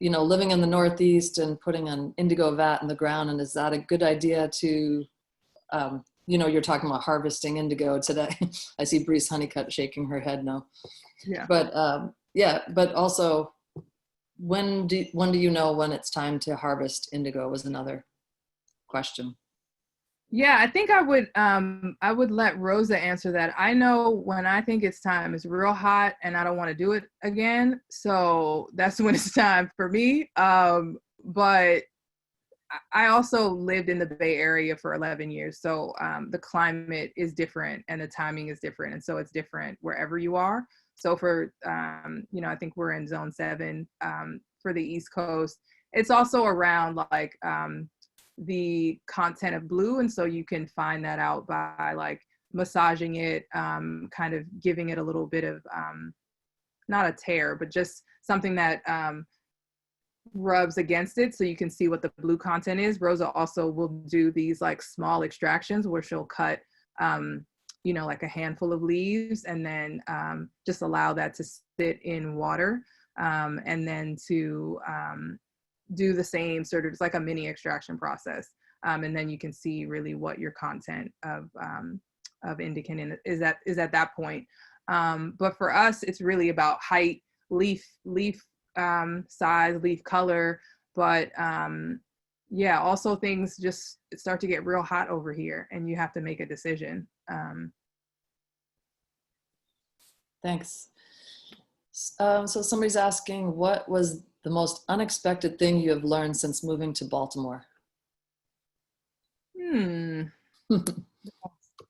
you know, living in the Northeast and putting an indigo vat in the ground. And is that a good idea to, you know, you're talking about harvesting indigo today. I see Breeze Honeycutt shaking her head no. Yeah. But yeah, but also, when do you know when it's time to harvest indigo was another question. Yeah, I think I would let Rosa answer that. I know when I think it's time, it's real hot and I don't want to do it again. So that's when it's time for me. But I also lived in the Bay Area for 11 years. So the climate is different and the timing is different. And so it's different wherever you are. So for, you know, I think we're in zone 7 for the East Coast. It's also around like the content of blue. And so you can find that out by like massaging it, kind of giving it a little bit of, not a tear, but just something that rubs against it so you can see what the blue content is. Rosa also will do these like small extractions where she'll cut, you know, like a handful of leaves and then just allow that to sit in water and then to do the same sort of, it's like a mini extraction process. And then you can see really what your content of indican is at that point. But for us, it's really about height, leaf size, leaf color, but yeah, also things just start to get real hot over here and you have to make a decision. Thanks. So somebody's asking, what was the most unexpected thing you have learned since moving to Baltimore?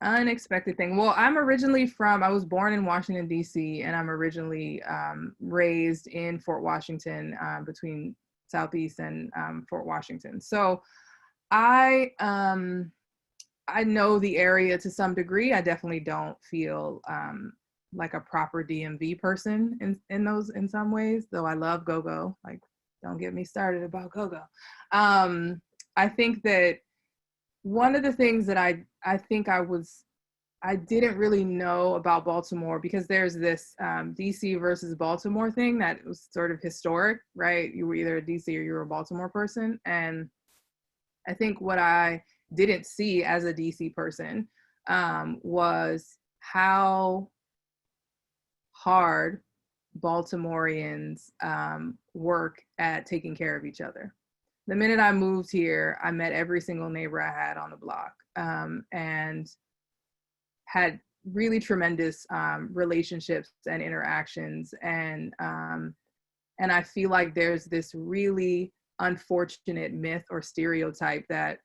Unexpected thing. Well, I was born in Washington, D.C., and I'm originally raised in Fort Washington, between Southeast and Fort Washington. So I know the area to some degree. I definitely don't feel like a proper DMV person in some ways, though I love go-go. Like, don't get me started about go-go. I think that one of the things that I think I didn't really know about Baltimore, because there's this DC versus Baltimore thing that was sort of historic, right? You were either a DC or you were a Baltimore person. And I think what I didn't see as a DC person was how hard Baltimoreans work at taking care of each other. The minute I moved here, I met every single neighbor I had on the block, and had really tremendous relationships and interactions. And I feel like there's this really unfortunate myth or stereotype that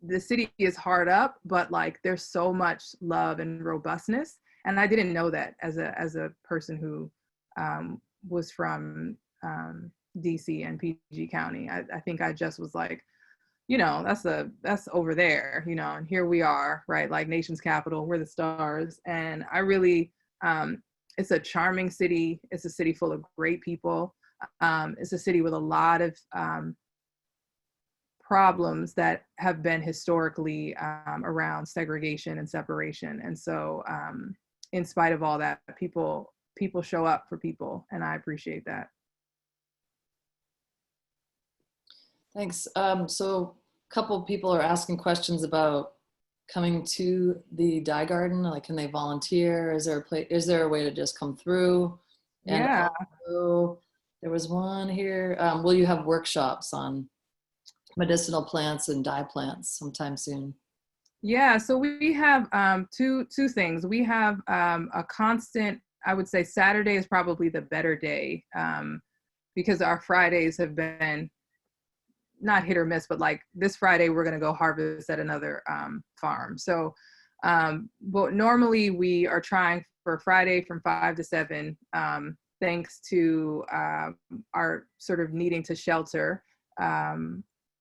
the city is hard up, but like there's so much love and robustness. And I didn't know that as a person who was from DC and PG County. I think I just was like, you know, that's over there, you know, and here we are, right? Like nation's capital, we're the stars. And I really, it's a charming city. It's a city full of great people. It's a city with a lot of problems that have been historically around segregation and separation. And so in spite of all that, people show up for people, and I appreciate that. Thanks. So a couple of people are asking questions about coming to the dye garden. Like, can they volunteer? Is there a way to just come through? And yeah. also, there was one here. Will you have workshops on medicinal plants and dye plants sometime soon. Yeah, so we have two things. We have a constant, I would say Saturday is probably the better day, because our Fridays have been not hit or miss, but like this Friday, we're going to go harvest at another farm. So, but normally we are trying for Friday from 5 to 7, thanks to our sort of needing to shelter.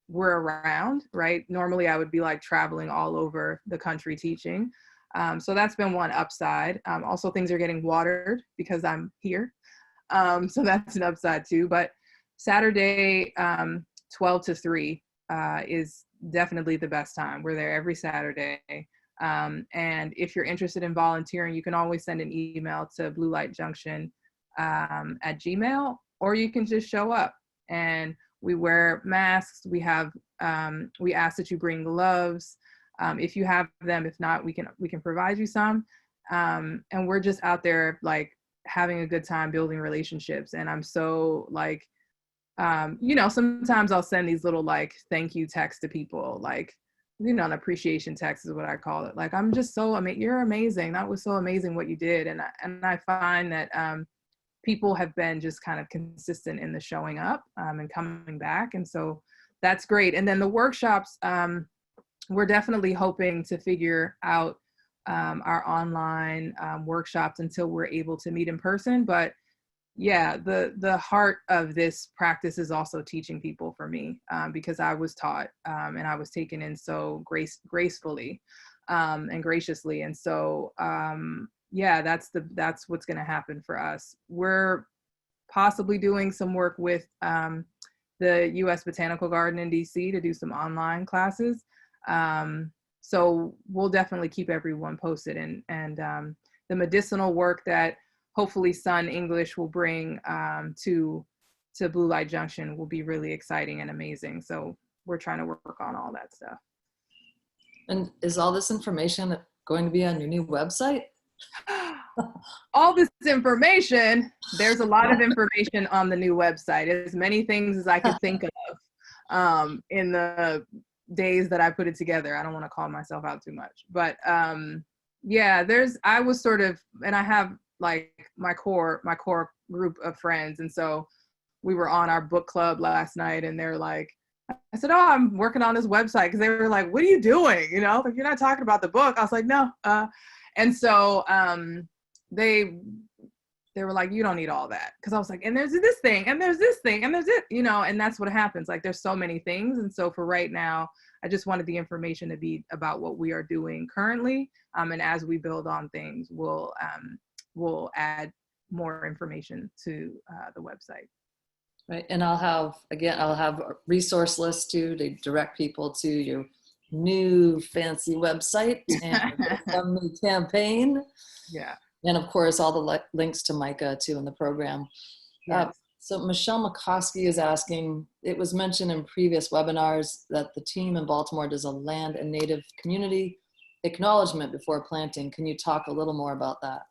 We're around, right? Normally I would be like traveling all over the country teaching. So that's been one upside. Also things are getting watered because I'm here. So that's an upside too. But Saturday, 12 to 3 is definitely the best time. We're there every Saturday. And if you're interested in volunteering, you can always send an email to Blue Light Junction at Gmail, or you can just show up. And we wear masks. We have, we ask that you bring gloves. If you have them, if not, we can provide you some. And we're just out there like having a good time building relationships. And I'm so like, you know, sometimes I'll send these little like thank you texts to people, like, you know, an appreciation text is what I call it. Like, I'm just so, I mean, you're amazing. That was so amazing what you did. And I find that people have been just kind of consistent in the showing up and coming back. And so that's great. And then the workshops, we're definitely hoping to figure out our online workshops until we're able to meet in person. But yeah, the heart of this practice is also teaching people for me, because I was taught and I was taken in so gracefully and graciously. And so yeah, that's what's going to happen for us. We're possibly doing some work with the U.S. Botanical Garden in DC to do some online classes. So we'll definitely keep everyone posted, and the medicinal work that hopefully Sun English will bring to Blue Light Junction will be really exciting and amazing. So we're trying to work on all that stuff. And is all this information going to be on your new website? All this information, there's a lot of information on the new website, as many things as I could think of in the days that I put it together. I don't want to call myself out too much, but yeah, I was sort of, and I have like my core group of friends. And so we were on our book club last night, and they're like, I said, oh, I'm working on this website. Cause they were like, what are you doing? You know, like, you're not talking about the book. I was like, no. And so they were like, you don't need all that. Cause I was like, and there's this thing, and there's this thing, and there's it, you know, and that's what happens. Like, there's so many things. And so for right now, I just wanted the information to be about what we are doing currently. And as we build on things, we'll add more information to the website. Right, and I'll have a resource list too to direct people to your new fancy website and some new campaign. Yeah. And of course, all the links to MICA too in the program. Yes. So Michelle McCoskey is asking, it was mentioned in previous webinars that the team in Baltimore does a land and native community acknowledgement before planting. Can you talk a little more about that?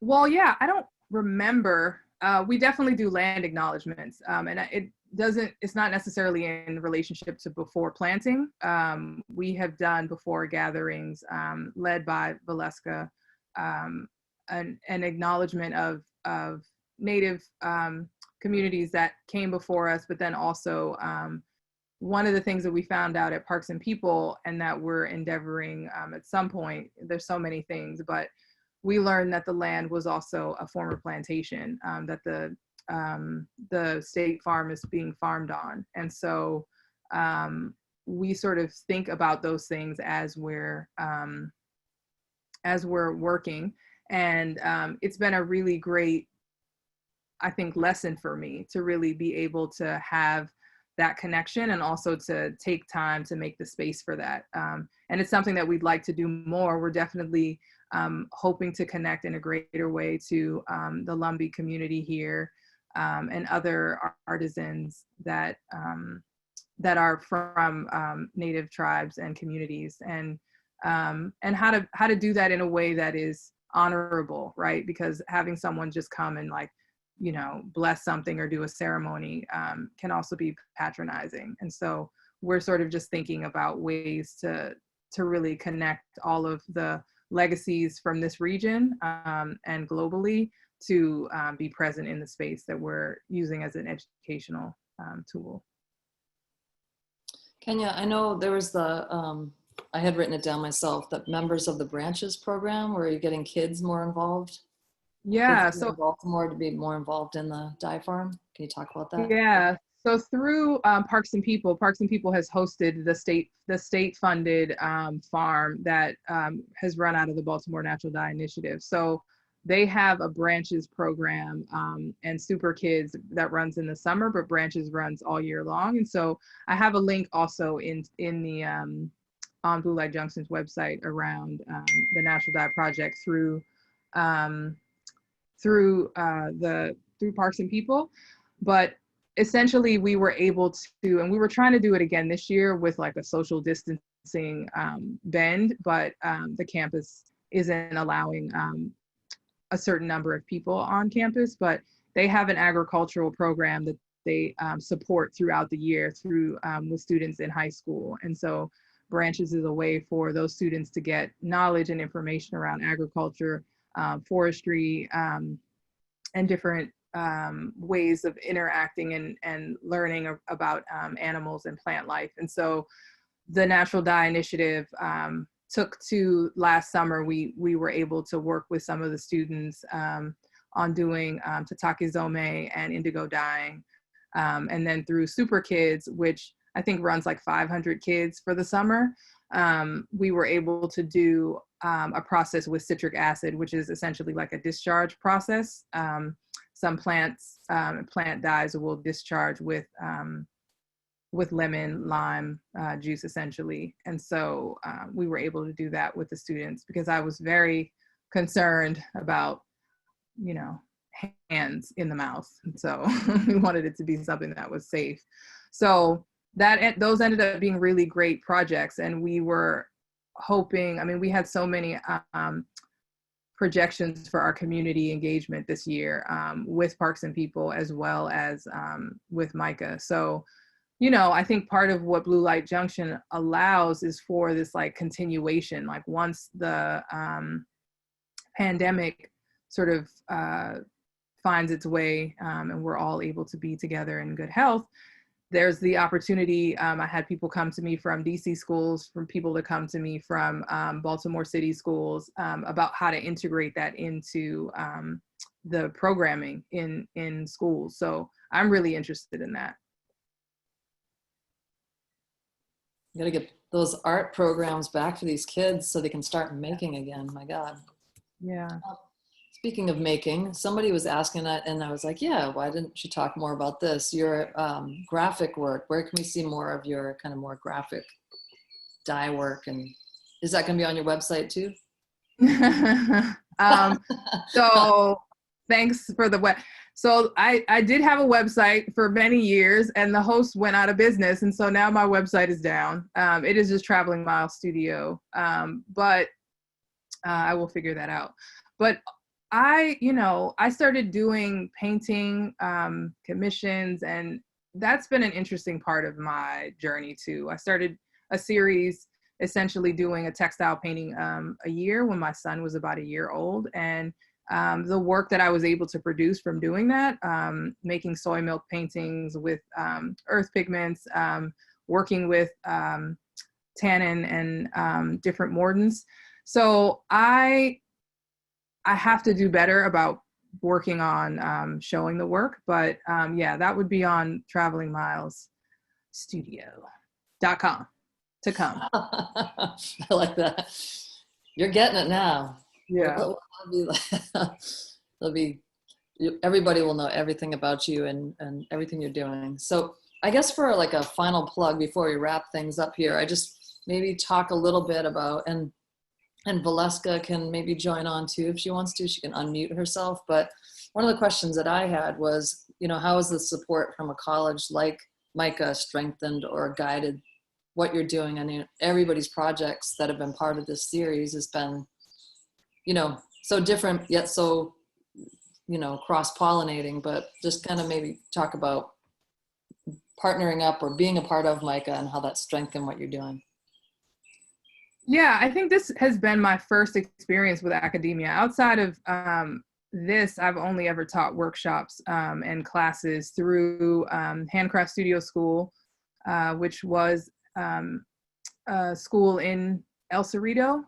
Well, yeah, I don't remember. We definitely do land acknowledgements, and it's not necessarily in relationship to before planting. We have done before gatherings led by Valeska, an acknowledgement of Native communities that came before us, but then also one of the things that we found out at Parks and People, and that we're endeavoring at some point, there's so many things, but we learned that the land was also a former plantation that the state farm is being farmed on. And so we sort of think about those things as we're working. And it's been a really great, I think, lesson for me to really be able to have that connection, and also to take time to make the space for that. And it's something that we'd like to do more. We're definitely hoping to connect in a greater way to the Lumbee community here, and other artisans that are from Native tribes and communities, and how to do that in a way that is honorable, right? Because having someone just come and like bless something or do a ceremony can also be patronizing. And so we're sort of just thinking about ways to really connect all of the legacies from this region and globally to be present in the space that we're using as an educational tool. Kenya, I know there was I had written it down myself, that members of the Branches program, where you're getting kids more involved. Yeah, kids in Baltimore to be more involved in the dye farm. Can you talk about that? Yeah, so through Parks and People has hosted the state funded farm that has run out of the Baltimore Natural Dye Initiative. So they have a Branches program and Super Kids that runs in the summer, but Branches runs all year long. And so I have a link also in the on Blue Light Junction's website around the Natural Dye Project through Parks and People. But essentially we were able to, and we were trying to do it again this year with like a social distancing bend, but the campus isn't allowing a certain number of people on campus, but they have an agricultural program that they support throughout the year through with students in high school. And so Branches is a way for those students to get knowledge and information around agriculture, forestry, and different ways of interacting and learning about animals and plant life. And so the Natural Dye Initiative took to last summer, we were able to work with some of the students on doing tatakizome and indigo dyeing. And then through Super Kids, which I think runs like 500 kids for the summer, we were able to do a process with citric acid, which is essentially like a discharge process. Some plant dyes will discharge with lemon, lime juice, essentially. And so we were able to do that with the students because I was very concerned about, hands in the mouth. And so we wanted it to be something that was safe. So those ended up being really great projects. And we were hoping, we had so many projections for our community engagement this year with Parks and People as well as with MICA. So, I think part of what Blue Light Junction allows is for this like continuation, like once the pandemic sort of finds its way and we're all able to be together in good health, there's the opportunity. I had people come to me from DC schools, from people to come to me from Baltimore City schools about how to integrate that into the programming in schools. So I'm really interested in that. You got to get those art programs back for these kids so they can start making again. My God. Yeah. Speaking of making, somebody was asking that, and I was like, yeah, why didn't you talk more about this? Your graphic work, where can we see more of your kind of more graphic dye work? And is that going to be on your website too? So thanks for the web. So I did have a website for many years and the host went out of business. And so now my website is down. It is just Traveling Miles Studio. But I will figure that out. But I started doing painting commissions, and that's been an interesting part of my journey too. I started a series essentially doing a textile painting a year when my son was about a year old. And the work that I was able to produce from doing that, making soy milk paintings with earth pigments, working with tannin and different mordants. So I have to do better about working on showing the work, but yeah, that would be on travelingmilesstudio.com to come. I like that. You're getting it now. Yeah. Everybody will know everything about you and everything you're doing. So I guess for like a final plug before we wrap things up here, I just maybe talk a little bit about, and Valeska can maybe join on too if she wants to. She can unmute herself. But one of the questions that I had was, how is the support from a college like MICA strengthened or guided what you're doing? I mean, everybody's projects that have been part of this series has been, so different yet so, you know, cross-pollinating, but just kind of maybe talk about partnering up or being a part of MICA and how that strengthened what you're doing. Yeah, I think this has been my first experience with academia. Outside of this, I've only ever taught workshops and classes through Handcraft Studio School, which was a school in El Cerrito,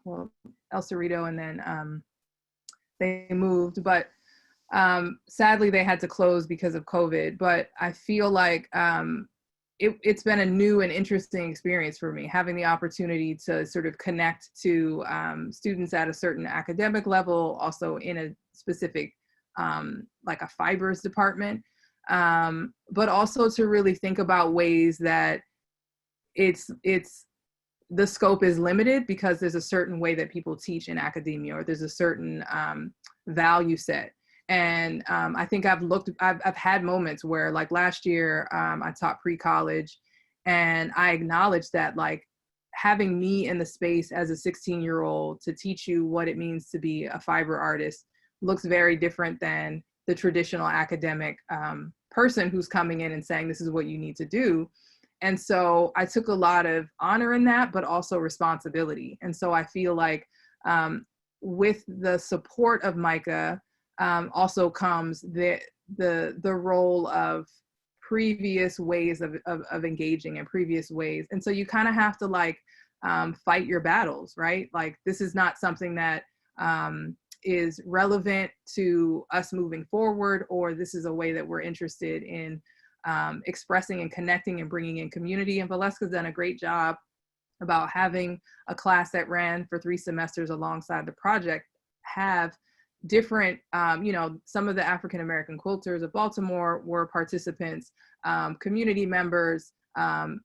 and then they moved, but sadly they had to close because of COVID. But I feel like it's been a new and interesting experience for me, having the opportunity to sort of connect to students at a certain academic level, also in a specific, like a fibers department, but also to really think about ways that the scope is limited because there's a certain way that people teach in academia, or there's a certain value set. And I think I've had moments where, like last year, I taught pre-college, and I acknowledged that, like, having me in the space as a 16-year-old to teach you what it means to be a fiber artist looks very different than the traditional academic person who's coming in and saying, this is what you need to do. And so I took a lot of honor in that, but also responsibility. And so I feel like with the support of MICA, also comes the role of previous ways of engaging and previous ways. And so you kind of have to, like, fight your battles, right? Like, this is not something that is relevant to us moving forward, or this is a way that we're interested in expressing and connecting and bringing in community. And Valeska's done a great job about having a class that ran for 3 semesters alongside the project have different, you know, some of the African-American quilters of Baltimore were participants, community members,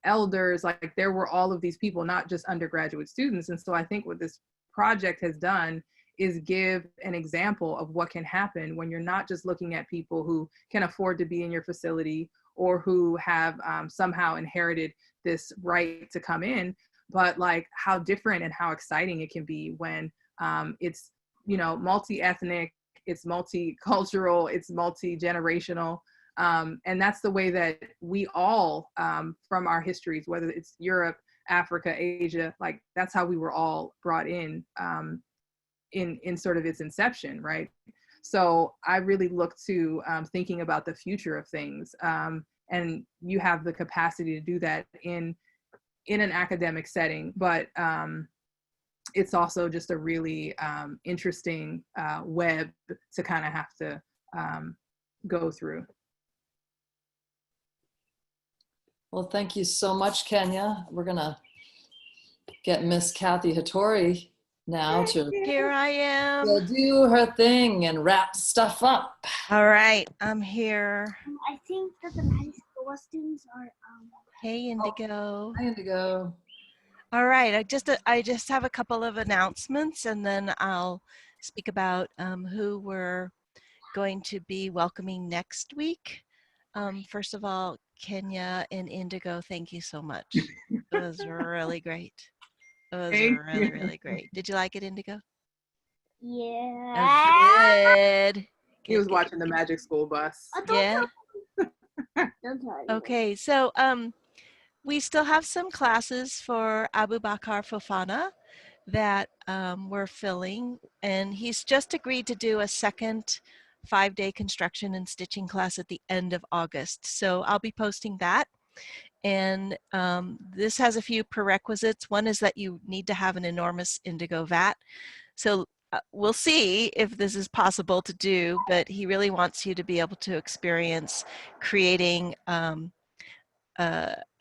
elders, like there were all of these people, not just undergraduate students. And so I think what this project has done is give an example of what can happen when you're not just looking at people who can afford to be in your facility or who have somehow inherited this right to come in, but like how different and how exciting it can be when it's, you know, multi-ethnic, it's multicultural, it's multi-generational. And that's the way that we all, from our histories, whether it's Europe, Africa, Asia, like that's how we were all brought in sort of its inception, right? So I really look to thinking about the future of things. And you have the capacity to do that in an academic setting, but it's also just a really interesting web to kind of have to go through. Well, thank you so much, Kenya. We're gonna get Miss Kathy Hattori now to Here I am. go do her thing and wrap stuff up. All right, I'm here. I think that the magic school students are. Hey, Indigo. Hi, Indigo. All right, I just have a couple of announcements, and then I'll speak about who we're going to be welcoming next week. First of all, Kenya and Indigo, thank you so much. It was really great. It was really great. Did you like it, Indigo? Yeah. Oh, good. He was watching the Magic School Bus. Yeah. Don't tell anyone. Okay, so we still have some classes for Abu Bakar Fofana that we're filling, and he's just agreed to do a second 5-day construction and stitching class at the end of August. So I'll be posting that. And this has a few prerequisites. One is that you need to have an enormous indigo vat. So we'll see if this is possible to do, but he really wants you to be able to experience creating a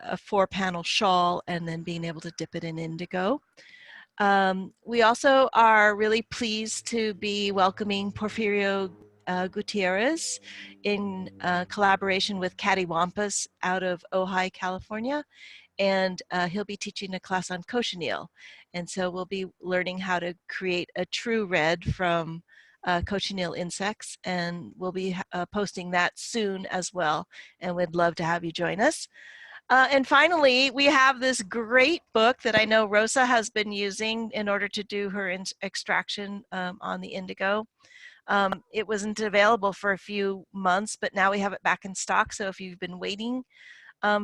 4-panel shawl and then being able to dip it in indigo. We also are really pleased to be welcoming Porfirio Gutierrez in collaboration with Cattywampus out of Ojai, California. And he'll be teaching a class on cochineal. And so we'll be learning how to create a true red from cochineal insects, and we'll be posting that soon as well. And we'd love to have you join us. And finally, we have this great book that I know Rosa has been using in order to do her extraction on the indigo. It wasn't available for a few months, but now we have it back in stock. So if you've been waiting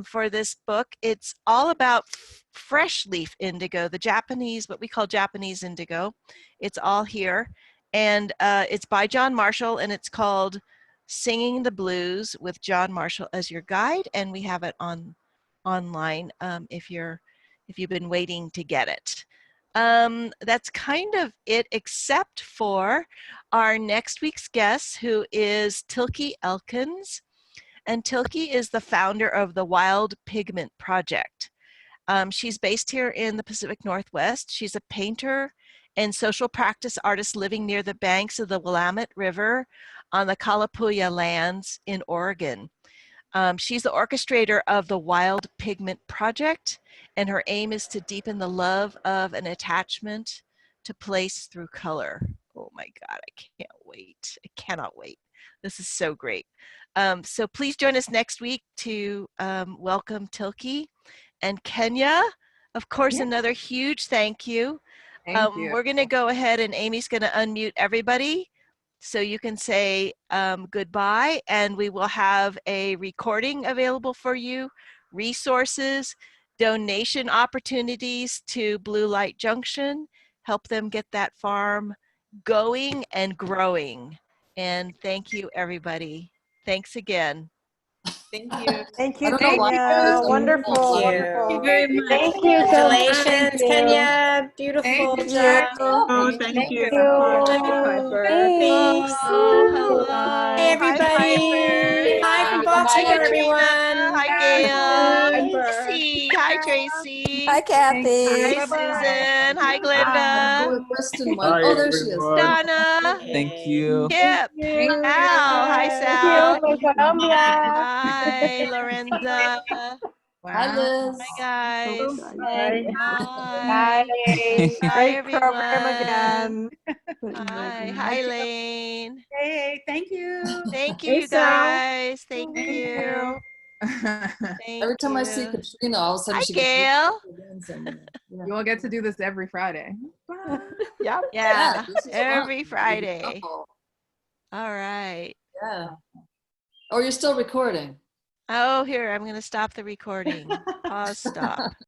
for this book, it's all about fresh leaf indigo, the Japanese, what we call Japanese indigo. It's all here. And it's by John Marshall, and it's called Singing the Blues with John Marshall as your guide. And we have it online if you've been waiting to get it. That's kind of it, except for our next week's guest, who is Tilkie Elkins. And Tilkie is the founder of the Wild Pigment Project. She's based here in the Pacific Northwest. She's a painter and social practice artist living near the banks of the Willamette River on the Kalapuya lands in Oregon. She's the orchestrator of the Wild Pigment Project, and her aim is to deepen the love of an attachment to place through color. Oh my God, I can't wait. I cannot wait. This is so great. So please join us next week to welcome Tilkie and Kenya. Of course, another huge thank you. Thank you. We're going to go ahead, and Amy's going to unmute everybody so you can say goodbye, and we will have a recording available for you, resources, donation opportunities to Blue Light Junction, help them get that farm going and growing. And thank you, everybody. Thanks again. Thank you. Thank I you, don't know why. Kenya. Wonderful. Thank you. Wonderful. Thank you very much. Thank you so much. Congratulations, Thank you. Kenya. Beautiful Thank job. Oh, Thank Thank you. you. Thanks. Oh, hello. Hey, Hi, everybody. Piper. Hi from Hi, Baltimore, Katrina. everyone. Hi, Gail. Bye. Tracy. Hi, Tracy. Hi, Kathy. Hi, Susan. Hi, I don't know Glenda. where Kristen went. Hi, Oh, there she is. everyone. Donna. Thank you. Kip. Thank you. Sal. Hi, Thank Sal. you from Colombia. Hi, Lorenza. Hi, Wow. Liz. Hi, guys. Bye. Bye. Bye. Bye, Great program everyone. again. Hi. Hi, Lane. Hey, thank you. Thank you, Hey, you Sal. guys. Thank Thank you. you. Every Thank time I see you. Katrina, all of a sudden Hi, she gets Gail. going somewhere. Yeah. You will get to do this every Friday. Bye. Yep. Yeah, This is every fun. Friday. Oh, All right. yeah. Oh, you're still recording. Oh, here, I'm going to stop the recording. Pause, stop.